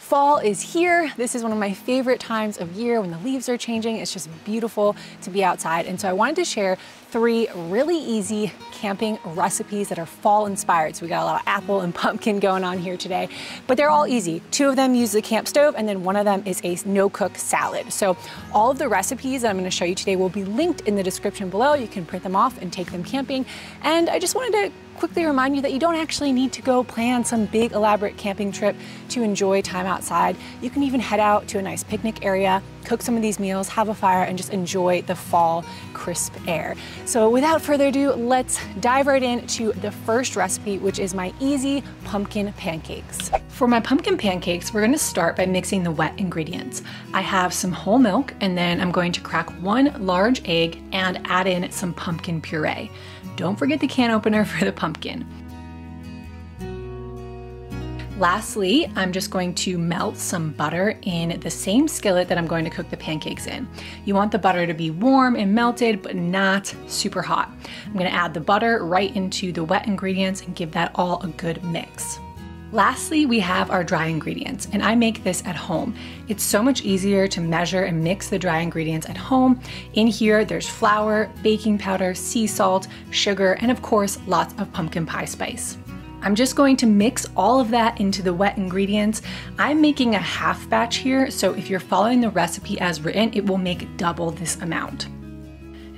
Fall is here. This is one of my favorite times of year when the leaves are changing. It's just beautiful to be outside. And so I wanted to share 3 really easy camping recipes that are fall inspired. So we got a lot of apple and pumpkin going on here today, but they're all easy. 2 of them use the camp stove, and then 1 of them is a no-cook salad. So all of the recipes that I'm gonna show you today will be linked in the description below. You can print them off and take them camping. And I just wanted to quickly remind you that you don't actually need to go plan some big elaborate camping trip to enjoy time outside. You can even head out to a nice picnic area, cook some of these meals, have a fire, and just enjoy the fall crisp air. So without further ado, let's dive right into the first recipe, which is my easy pumpkin pancakes. For my pumpkin pancakes, we're gonna start by mixing the wet ingredients. I have some whole milk, and then I'm going to crack 1 large egg and add in some pumpkin puree. Don't forget the can opener for the pumpkin. Lastly, I'm just going to melt some butter in the same skillet that I'm going to cook the pancakes in. You want the butter to be warm and melted, but not super hot. I'm gonna add the butter right into the wet ingredients and give that all a good mix. Lastly, we have our dry ingredients, and I make this at home. It's so much easier to measure and mix the dry ingredients at home. In here, there's flour, baking powder, sea salt, sugar, and of course, lots of pumpkin pie spice. I'm just going to mix all of that into the wet ingredients. I'm making a half batch here, so if you're following the recipe as written, it will make double this amount.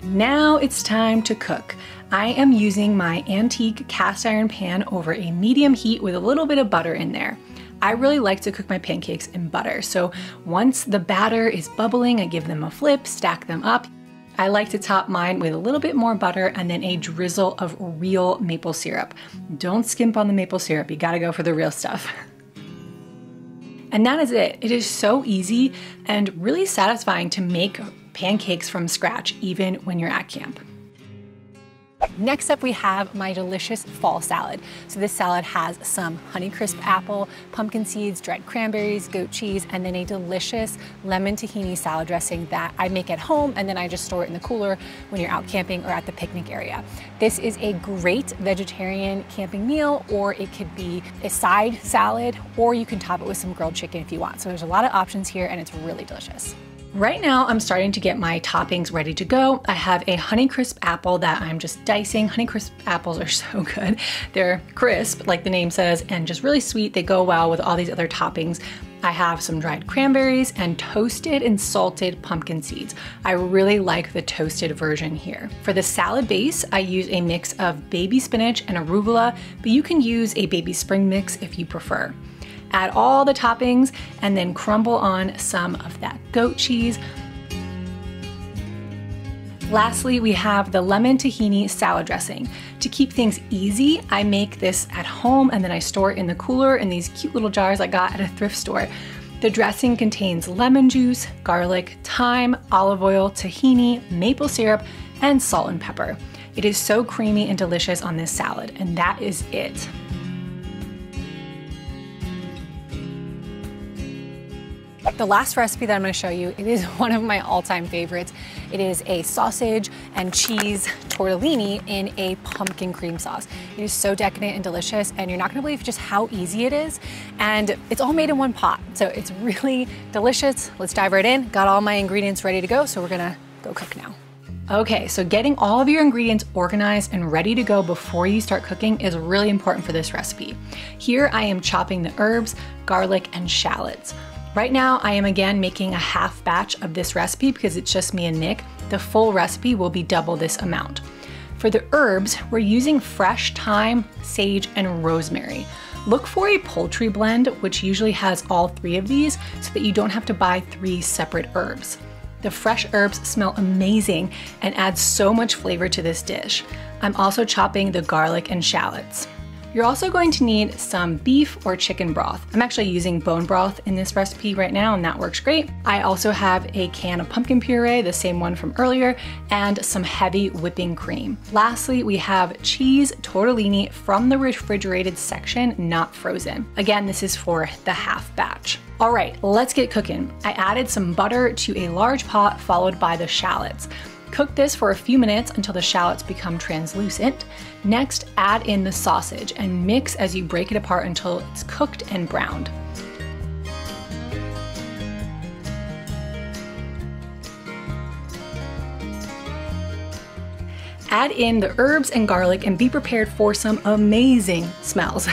Now it's time to cook. I am using my antique cast iron pan over a medium heat with a little bit of butter in there. I really like to cook my pancakes in butter, so once the batter is bubbling, I give them a flip, stack them up. I like to top mine with a little bit more butter and then a drizzle of real maple syrup. Don't skimp on the maple syrup, you gotta go for the real stuff. And that is it. It is so easy and really satisfying to make pancakes from scratch, even when you're at camp. Next up, we have my delicious fall salad. So this salad has some Honeycrisp apple, pumpkin seeds, dried cranberries, goat cheese, and then a delicious lemon tahini salad dressing that I make at home, and then I just store it in the cooler when you're out camping or at the picnic area. This is a great vegetarian camping meal, or it could be a side salad, or you can top it with some grilled chicken if you want. So there's a lot of options here, and it's really delicious. Right now, I'm starting to get my toppings ready to go. I have a Honeycrisp apple that I'm just dicing. Honeycrisp apples are so good. They're crisp, like the name says, and just really sweet. They go well with all these other toppings. I have some dried cranberries and toasted and salted pumpkin seeds. I really like the toasted version here. For the salad base, I use a mix of baby spinach and arugula, but you can use a baby spring mix if you prefer. Add all the toppings and then crumble on some of that goat cheese. Lastly, we have the lemon tahini salad dressing. To keep things easy, I make this at home and then I store it in the cooler in these cute little jars I got at a thrift store. The dressing contains lemon juice, garlic, thyme, olive oil, tahini, maple syrup, and salt and pepper. It is so creamy and delicious on this salad, and that is it. The last recipe that I'm going to show you, it is one of my all-time favorites. It is a sausage and cheese tortellini in a pumpkin cream sauce. It is so decadent and delicious, and you're not going to believe just how easy it is. And it's all made in one pot, so it's really delicious. Let's dive right in. Got all my ingredients ready to go, so we're going to go cook now. Okay, so getting all of your ingredients organized and ready to go before you start cooking is really important for this recipe. Here I am chopping the herbs, garlic, and shallots. Right now, I am again making a half batch of this recipe because it's just me and Nick. The full recipe will be double this amount. For the herbs, we're using fresh thyme, sage, and rosemary. Look for a poultry blend, which usually has all 3 of these so that you don't have to buy 3 separate herbs. The fresh herbs smell amazing and add so much flavor to this dish. I'm also chopping the garlic and shallots. You're also going to need some beef or chicken broth. I'm actually using bone broth in this recipe right now, and that works great. I also have a can of pumpkin puree, the same one from earlier, and some heavy whipping cream. Lastly, we have cheese tortellini from the refrigerated section, not frozen. Again, this is for the half batch. All right, let's get cooking. I added some butter to a large pot followed by the shallots. Cook this for a few minutes until the shallots become translucent. Next, add in the sausage and mix as you break it apart until it's cooked and browned. Add in the herbs and garlic and be prepared for some amazing smells.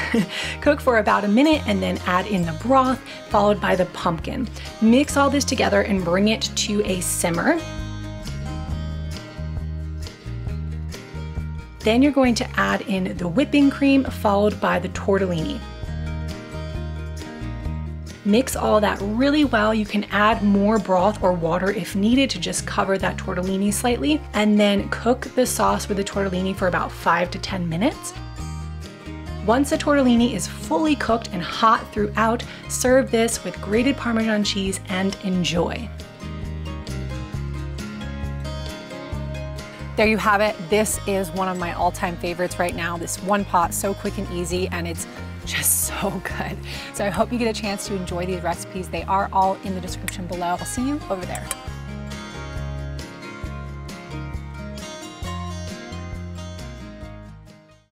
Cook for about a minute and then add in the broth, followed by the pumpkin. Mix all this together and bring it to a simmer. Then you're going to add in the whipping cream, followed by the tortellini. Mix all that really well. You can add more broth or water if needed to just cover that tortellini slightly, and then cook the sauce with the tortellini for about 5 to 10 minutes. Once the tortellini is fully cooked and hot throughout, serve this with grated Parmesan cheese and enjoy. There you have it. This is one of my all-time favorites right now. This one pot, so quick and easy, and it's just so good. So I hope you get a chance to enjoy these recipes. They are all in the description below. I'll see you over there.